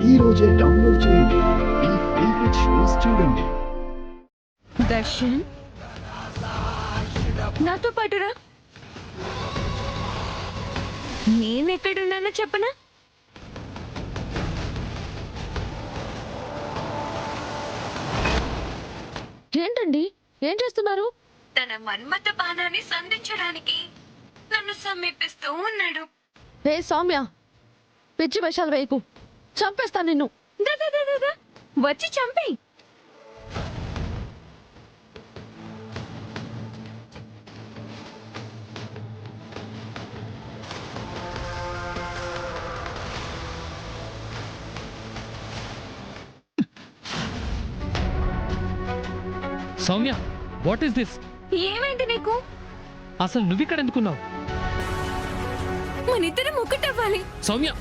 ఈ రోజే డౌన్లోడ్ చేయండి. మీ ఫేవరెట్ షోస్ చూడండి. దర్శన్ నాతో పాటురా. నేనెక్కడున్నానో చెప్పనా? ఏంటండి, ఏం చేస్తున్నారు? తన మన్మథ బాణాన్ని సంధించడానికి నన్ను సమీపిస్తూ ఉన్నాడు. హే సౌమ్య, పిచ్చి వేషాలు వేయకు, చంపేస్తాను నిన్ను. దా, దా, దా, దా, దా. వచ్చి చంపేయ్. Soumya, what is this? ఏమైంది నీకు? అసలు నువ్విక్కడ ఎందుకున్నావు? మనిద్దరం ఒకటవ్వాలి. సౌమ్య